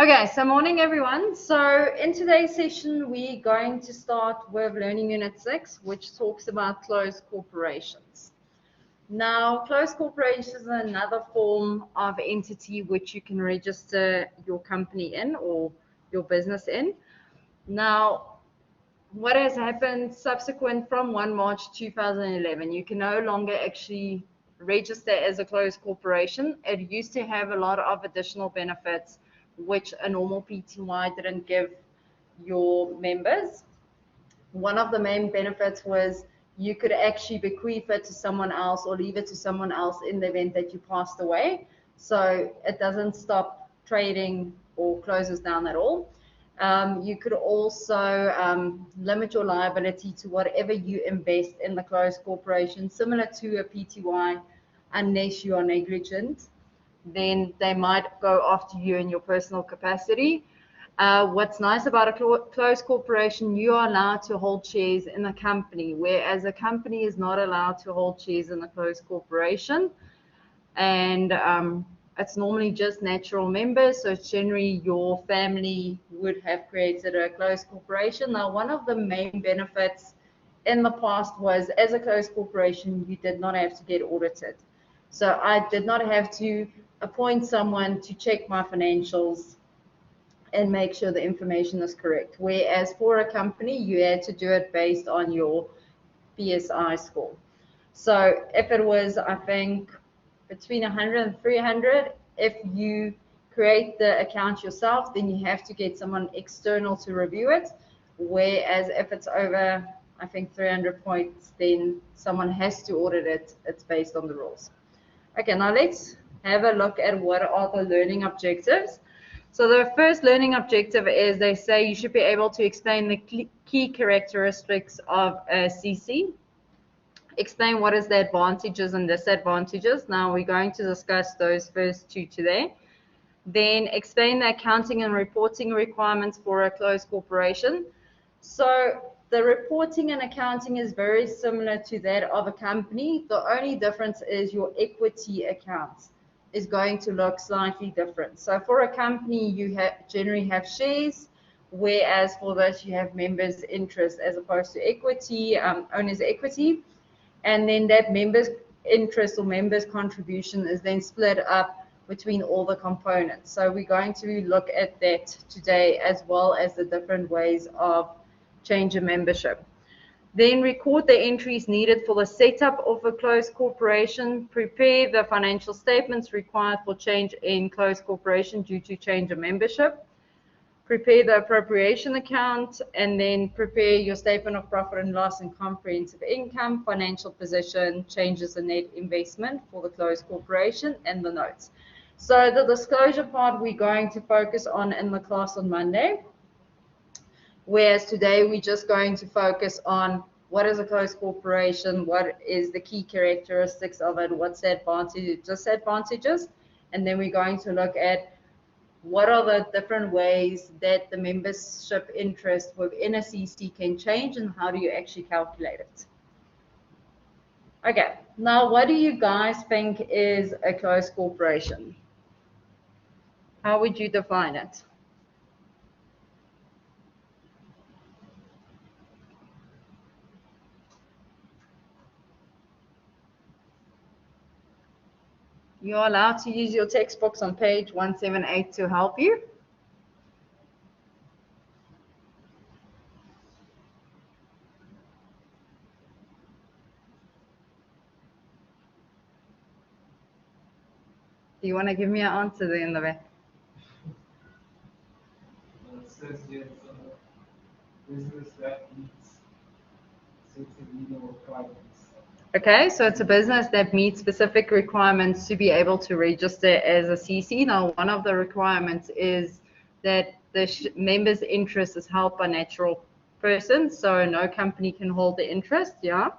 Okay, so morning everyone. So in today's session, we're going to start with Learning Unit 6, which talks about closed corporations. Now, closed corporations is another form of entity which you can register your company in or your business in. Now, what has happened subsequent from 1 March 2011, you can no longer actually register as a closed corporation. It used to have a lot of additional benefits which a normal PTY didn't give your members. One of the main benefits was you could actually bequeath it to someone else or leave it to someone else in the event that you passed away. So it doesn't stop trading or closes down at all. You could also limit your liability to whatever you invest in the closed corporation, similar to a PTY, unless you are negligent. Then they might go after you in your personal capacity. What's nice about a closed corporation, you are allowed to hold shares in a company, whereas a company is not allowed to hold shares in a closed corporation. And it's normally just natural members, so generally your family would have created a closed corporation. Now, one of the main benefits in the past was, as a closed corporation, you did not have to get audited. So I did not have to appoint someone to check my financials and make sure the information is correct. Whereas for a company, you had to do it based on your PSI score. So if it was, I think, between 100 and 300, if you create the account yourself, then you have to get someone external to review it. Whereas if it's over, I think, 300 points, then someone has to audit it. It's based on the rules. Okay, now let's have a look at what are the learning objectives. So the first learning objective is they say you should be able to explain the key characteristics of a CC, explain what is the advantages and disadvantages. Now we're going to discuss those first two today. Then explain the accounting and reporting requirements for a closed corporation. So the reporting and accounting is very similar to that of a company. The only difference is your equity accounts is going to look slightly different. So for a company, you generally have shares, whereas for this you have members' interest as opposed to equity, owners' equity. And then that members' interest or members' contribution is then split up between all the components. So we're going to look at that today, as well as the different ways of change of membership. Then record the entries needed for the setup of a closed corporation. Prepare the financial statements required for change in closed corporation due to change of membership. Prepare the appropriation account, and then prepare your statement of profit and loss and comprehensive income, financial position, changes in net investment for the closed corporation, and the notes. So the disclosure part we're going to focus on in the class on Monday. Whereas today we're just going to focus on what is a closed corporation, what is the key characteristics of it, what's the disadvantages, and then we're going to look at what are the different ways that the membership interest within a CC can change and how do you actually calculate it. Okay, now what do you guys think is a closed corporation? How would you define it? You're allowed to use your textbooks on page 178 to help you. Do you want to give me an answer there in the back? It says here it's a business that meets certain legal requirements. Okay, so it's a business that meets specific requirements to be able to register as a CC. Now, one of the requirements is that the member's interest is held by natural persons, so no company can hold the interest, yeah?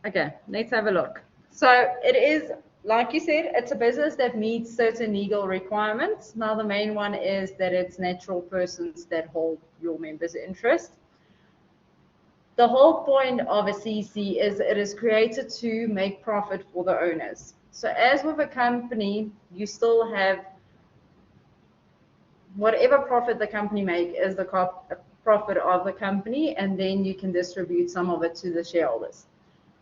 Okay, let's have a look. So it is, like you said, it's a business that meets certain legal requirements. Now, the main one is that it's natural persons that hold your member's interest. The whole point of a CC is it is created to make profit for the owners. So as with a company, you still have whatever profit the company make is the profit of the company, and then you can distribute some of it to the shareholders.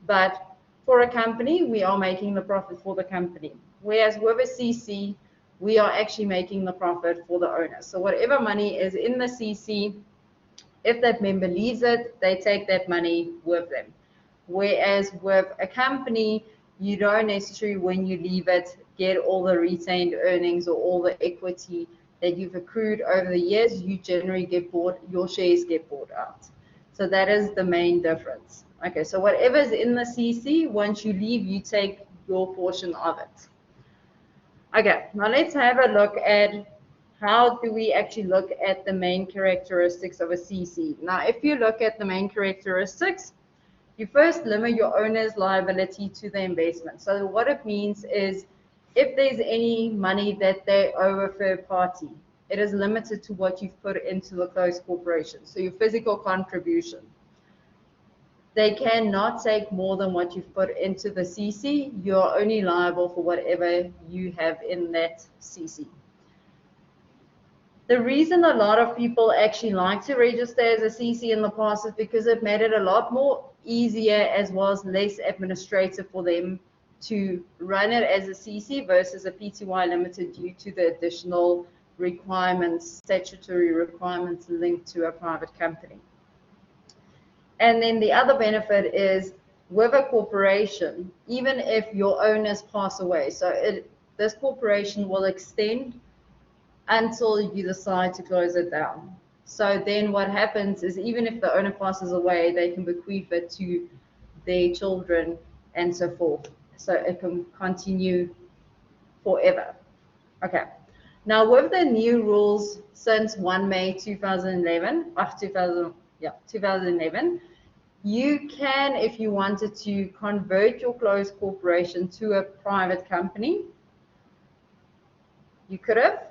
But for a company, we are making the profit for the company. Whereas with a CC, we are actually making the profit for the owner. So whatever money is in the CC, if that member leaves it, they take that money with them. Whereas with a company, you don't necessarily, when you leave it, get all the retained earnings or all the equity that you've accrued over the years. You generally get bought, your shares get bought out. So that is the main difference. Okay, so whatever's in the CC, once you leave, you take your portion of it. Okay, now let's have a look at how do we actually look at the main characteristics of a CC. Now, if you look at the main characteristics, you first limit your owner's liability to the investment. So what it means is if there's any money that they owe a third party, it is limited to what you've put into the closed corporation. So your physical contribution. They cannot take more than what you've put into the CC. You're only liable for whatever you have in that CC. The reason a lot of people actually like to register as a CC in the past is because it made it a lot more easier as well as less administrative for them to run it as a CC versus a PTY limited due to the additional requirements, statutory requirements linked to a private company. And then the other benefit is with a corporation, even if your owners pass away, so this corporation will extend until you decide to close it down. So then what happens is even if the owner passes away, they can bequeath it to their children and so forth. So it can continue forever. Okay. Now with the new rules since 1 May 2011, 2011, you can, if you wanted to, convert your closed corporation to a private company. You could have,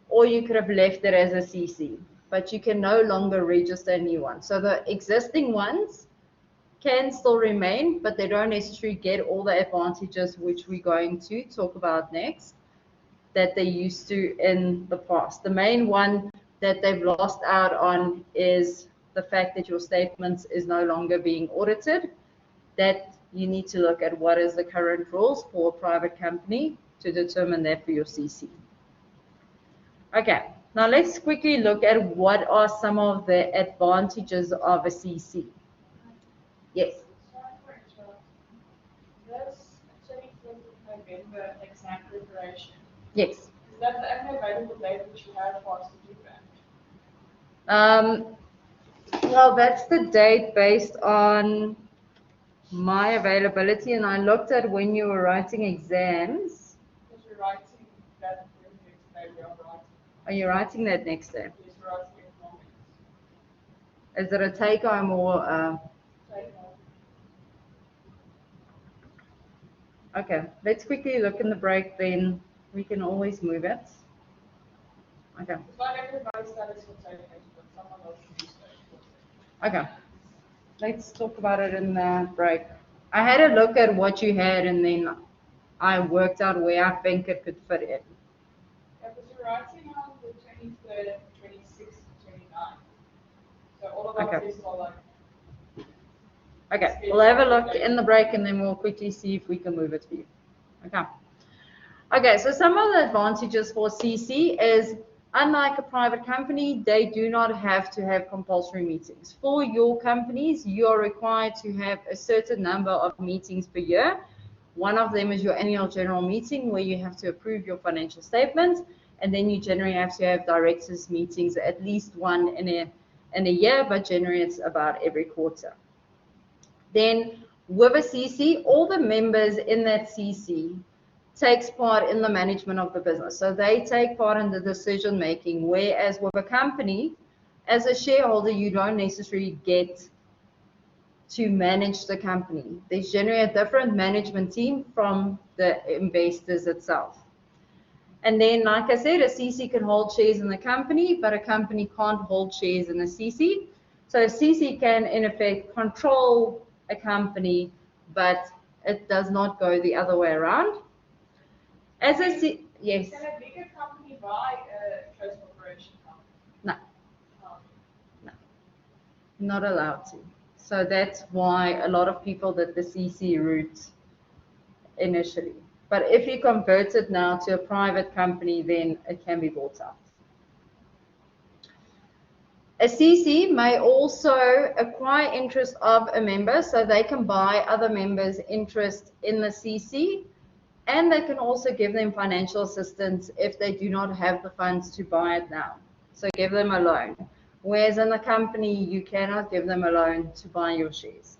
or you could have left it as a CC, but you can no longer register a new one. So the existing ones can still remain, but they don't necessarily get all the advantages which we're going to talk about next that they used to in the past. The main one that they've lost out on is the fact that your statements is no longer being audited, that you need to look at what is the current rules for a private company to determine that for your CC. Okay, now let's quickly look at what are some of the advantages of a CC. Yes. Sorry for interrupting. This 25th of November exam preparation. Yes. Is that the only available date which you have for us to do that? Well, that's the date based on my availability, and I looked at when you were writing exams. Because we're writing that next day, we are writing. Are you writing that next day? Yes, we're writing economics. Is it a take-home or? Take home. Okay, let's quickly look in the break, then we can always move it. Okay. It's not everybody studies for take home, but someone else can study for Okay. Let's talk about it in the break. I had a look at what you had, and then I worked out where I think it could fit in. Yeah, because we're writing on the 23rd, 26th, 29th. So all of our tests are like. Okay, we'll have a look in the break and then we'll quickly see if we can move it for you. Okay. Okay, so some of the advantages for CC is, unlike a private company, they do not have to have compulsory meetings. For your companies, you are required to have a certain number of meetings per year. One of them is your annual general meeting where you have to approve your financial statements, and then you generally have to have directors meetings, at least one in a year, but generally it's about every quarter. Then with a CC, all the members in that CC takes part in the management of the business. So they take part in the decision making, whereas with a company, as a shareholder, you don't necessarily get to manage the company. There's generally a different management team from the investors itself. And then, like I said, a CC can hold shares in the company, but a company can't hold shares in a CC. So a CC can, in effect, control a company, but it does not go the other way around. As a yes. Can a bigger company buy a close corporation company? No. Oh. No, not allowed to. So that's why a lot of people did the CC route initially. But if you convert it now to a private company, then it can be bought out. A CC may also acquire interest of a member, so they can buy other members' interest in the CC, and they can also give them financial assistance if they do not have the funds to buy it now. So give them a loan. Whereas in a company, you cannot give them a loan to buy your shares.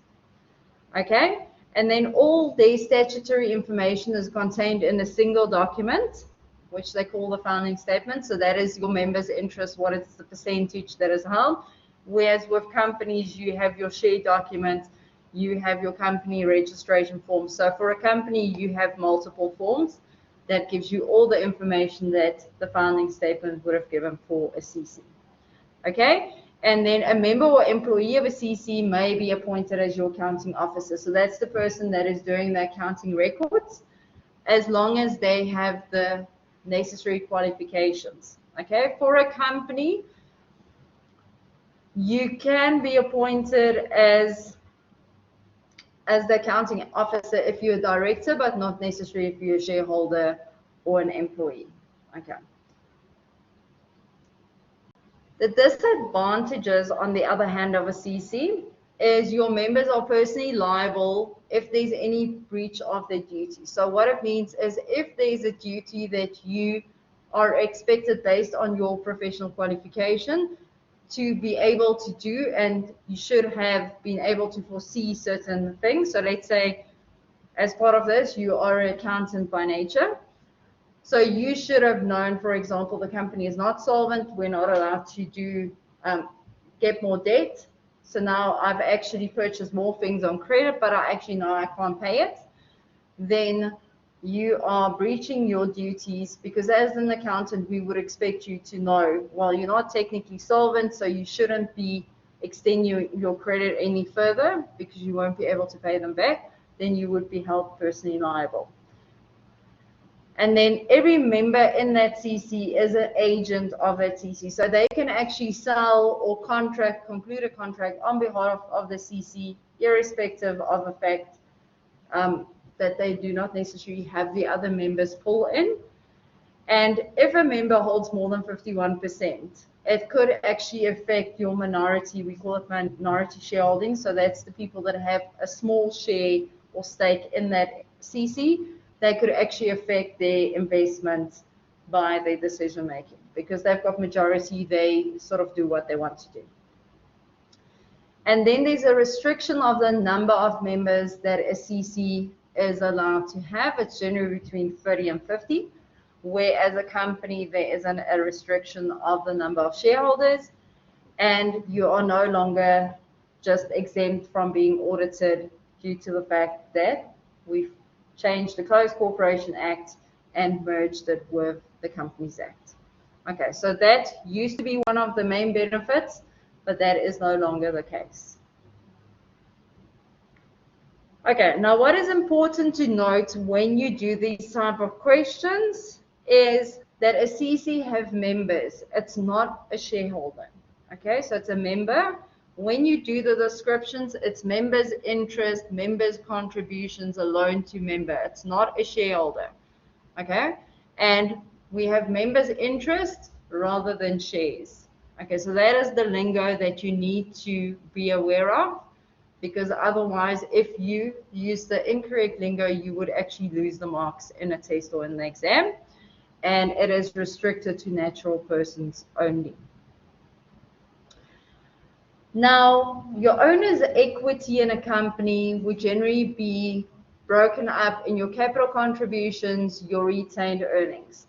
Okay? And then all their statutory information is contained in a single document, which they call the founding statement. So that is your members' interest, what is the percentage that is held. Whereas with companies, you have your share document, you have your company registration form. So for a company, you have multiple forms that gives you all the information that the founding statement would have given for a CC. Okay? And then a member or employee of a CC may be appointed as your accounting officer. So that's the person that is doing the accounting records, as long as they have the necessary qualifications. Okay? For a company, you can be appointed as the accounting officer if you're a director, but not necessarily if you're a shareholder or an employee. Okay. The disadvantages, on the other hand, of a CC is your members are personally liable if there's any breach of their duty. So what it means is if there's a duty that you are expected based on your professional qualification to be able to do, and you should have been able to foresee certain things. So let's say as part of this, you are an accountant by nature. So you should have known, for example, the company is not solvent. We're not allowed to get more debt. So now I've actually purchased more things on credit, but I actually know I can't pay it. Then you are breaching your duties, because as an accountant, we would expect you to know, well, you're not technically solvent, so you shouldn't be extending your credit any further because you won't be able to pay them back. Then you would be held personally liable. And then every member in that CC is an agent of that CC. So they can actually sell or conclude a contract on behalf of the CC, irrespective of the fact that they do not necessarily have the other members pull in. And if a member holds more than 51%, it could actually affect your minority. We call it minority shareholding. So that's the people that have a small share or stake in that CC. They could actually affect their investment by their decision making. Because they've got majority, they sort of do what they want to do. And then there's a restriction of the number of members that a CC is allowed to have. It's generally between 30 and 50, whereas a company, there isn't a restriction of the number of shareholders, and you are no longer just exempt from being audited due to the fact that we've changed the Close Corporation Act and merged it with the Companies Act. Okay, so that used to be one of the main benefits, but that is no longer the case. Okay, now what is important to note when you do these type of questions is that a CC have members. It's not a shareholder. Okay, so it's a member. When you do the descriptions, it's members' interest, members' contributions, a loan to member. It's not a shareholder. Okay, and we have members' interest rather than shares. Okay, so that is the lingo that you need to be aware of, because otherwise, if you use the incorrect lingo, you would actually lose the marks in a test or in the exam, and it is restricted to natural persons only. Now, your owner's equity in a company would generally be broken up in your capital contributions, your retained earnings.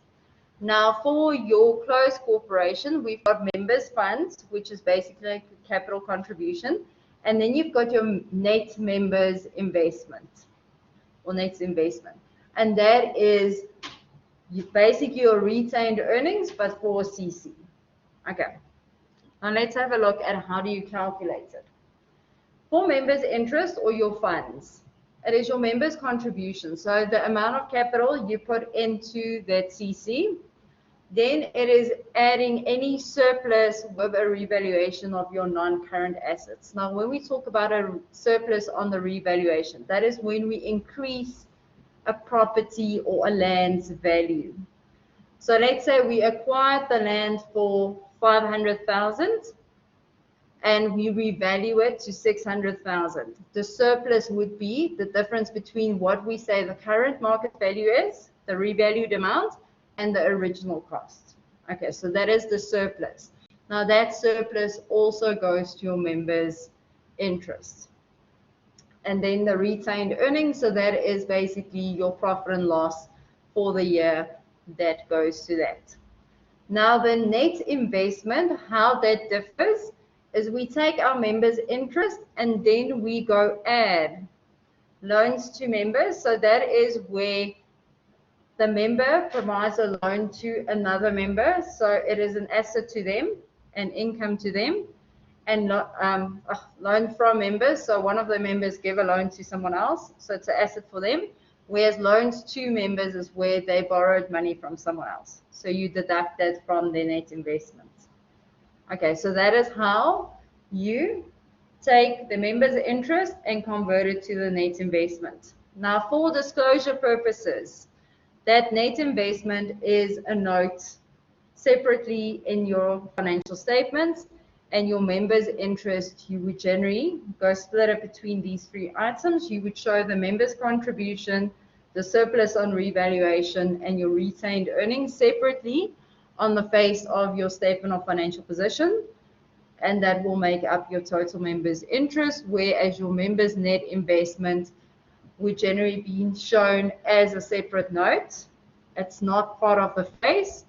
Now, for your closed corporation, we've got members' funds, which is basically like capital contribution, and then you've got your net members' investment, or net investment, and that is basically your retained earnings, but for CC. Okay. Now let's have a look at how do you calculate it. For members' interest or your funds, It is your members' contribution. So the amount of capital you put into that CC, then it is adding any surplus with a revaluation of your non-current assets. Now, when we talk about a surplus on the revaluation, that is when we increase a property or a land's value. So let's say we acquired the land for 500,000 and we revalue it to 600,000. The surplus would be the difference between what we say the current market value is, the revalued amount, and the original cost. Okay, so that is the surplus. Now that surplus also goes to your members' interest. And then the retained earnings, so that is basically your profit and loss for the year that goes to that. Now the net investment, how that differs is we take our members' interest and then we go add loans to members. So that is where the member provides a loan to another member. So it is an asset to them, an income to them, and loan from members. So one of the members give a loan to someone else. So it's an asset for them. Whereas loans to members is where they borrowed money from someone else. So you deduct that from their net investment. Okay, so that is how you take the member's interest and convert it to the net investment. Now, for disclosure purposes, that net investment is a note separately in your financial statements, and your members' interest, you would generally go split it between these three items. You would show the members' contribution, the surplus on revaluation, and your retained earnings separately on the face of your statement of financial position, and that will make up your total members' interest, whereas your members' net investment would generally be shown as a separate note. It's not part of the face,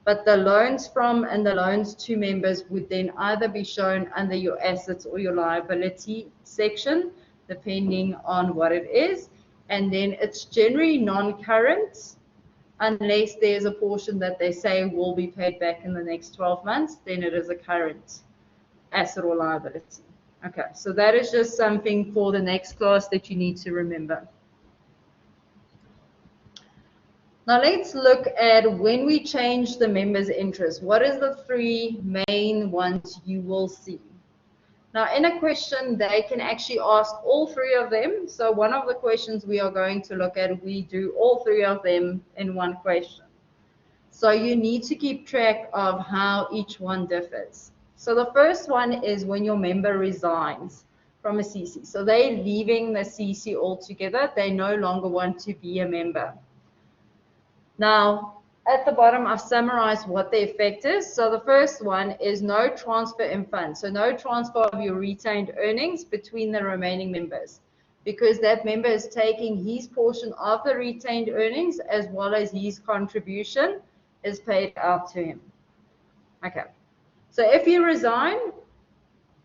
but the loans from and the loans to members would then either be shown under your assets or your liability section, depending on what it is. And then it's generally non-current, unless there's a portion that they say will be paid back in the next 12 months, then it is a current asset or liability. Okay, so that is just something for the next class that you need to remember. Now let's look at when we change the members' interest. What is the three main ones you will see? Now in a question, they can actually ask all three of them. So one of the questions we are going to look at, we do all three of them in one question. So you need to keep track of how each one differs. So the first one is when your member resigns from a CC. So they're leaving the CC altogether. They no longer want to be a member. Now, at the bottom, I've summarized what the effect is. So the first one is no transfer in funds. So no transfer of your retained earnings between the remaining members, because that member is taking his portion of the retained earnings as well as his contribution is paid out to him. Okay. So if you resign,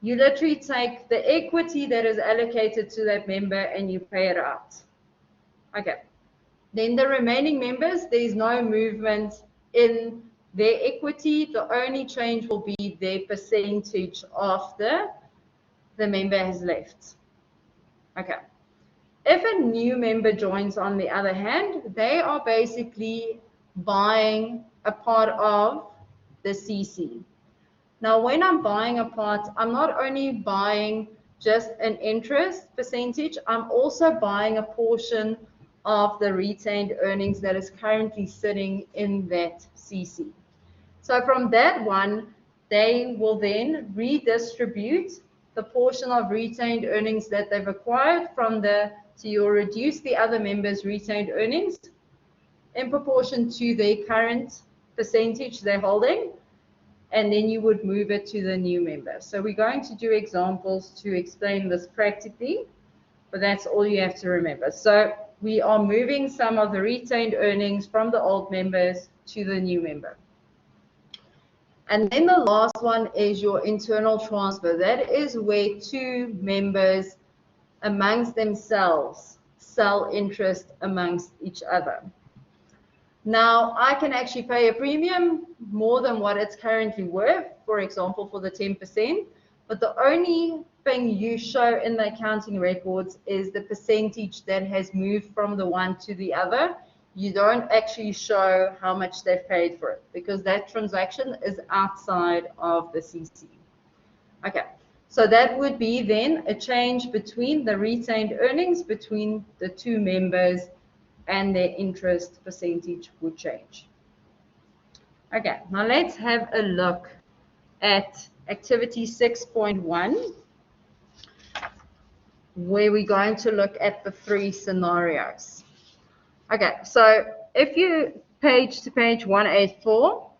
you literally take the equity that is allocated to that member and you pay it out. Okay. Then the remaining members, there's no movement in their equity. The only change will be their percentage after the member has left. Okay. If a new member joins, on the other hand, they are basically buying a part of the CC. Now, when I'm buying a part, I'm not only buying just an interest percentage, I'm also buying a portion of the retained earnings that is currently sitting in that CC. So from that one, they will then redistribute the portion of retained earnings that they've acquired from so you'll reduce the other members' retained earnings in proportion to their current percentage they're holding, and then you would move it to the new member. So we're going to do examples to explain this practically, but that's all you have to remember. So we are moving some of the retained earnings from the old members to the new member. And then the last one is your internal transfer. That is where two members amongst themselves sell interest amongst each other. Now, I can actually pay a premium more than what it's currently worth, for example, for the 10%, but the only thing you show in the accounting records is the percentage that has moved from the one to the other. You don't actually show how much they've paid for it because that transaction is outside of the CC. Okay, so that would be then a change between the retained earnings between the two members, and their interest percentage would change. Okay, now let's have a look at activity 6.1, where we're going to look at the 3 scenarios. Okay, so if you page to page 184,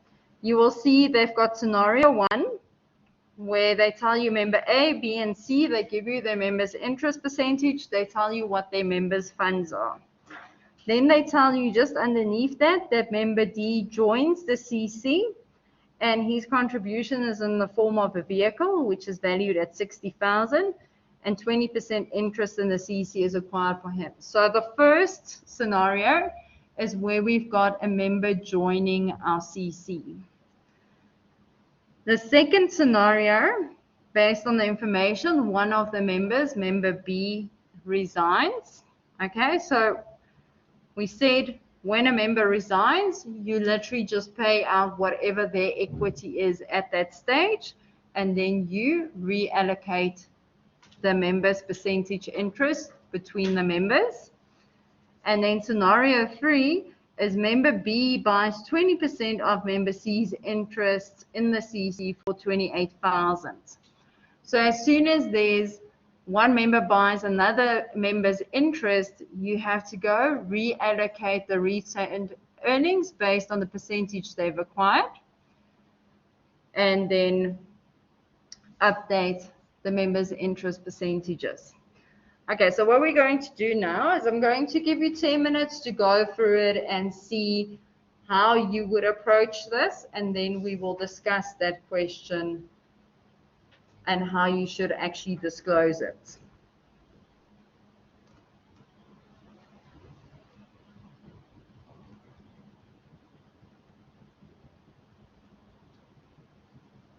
you will see they've got scenario 1, where they tell you member A, B, and C, they give you their members' interest percentage, they tell you what their members' funds are. Then they tell you just underneath that member D joins the CC, and his contribution is in the form of a vehicle, which is valued at 60,000, and 20% interest in the CC is acquired for him. So the first scenario is where we've got a member joining our CC. The second scenario, based on the information, one of the members, member B, resigns. Okay, so we said when a member resigns, you literally just pay out whatever their equity is at that stage, and then you reallocate the members' percentage interest between the members. And then scenario 3 is member B buys 20% of member C's interest in the CC for 28,000. So as soon as there's one member buys another member's interest, you have to go reallocate the retained earnings based on the percentage they've acquired, and then update the members' interest percentages. Okay, so what we're going to do now is I'm going to give you 10 minutes to go through it and see how you would approach this, and then we will discuss that question and how you should actually disclose it.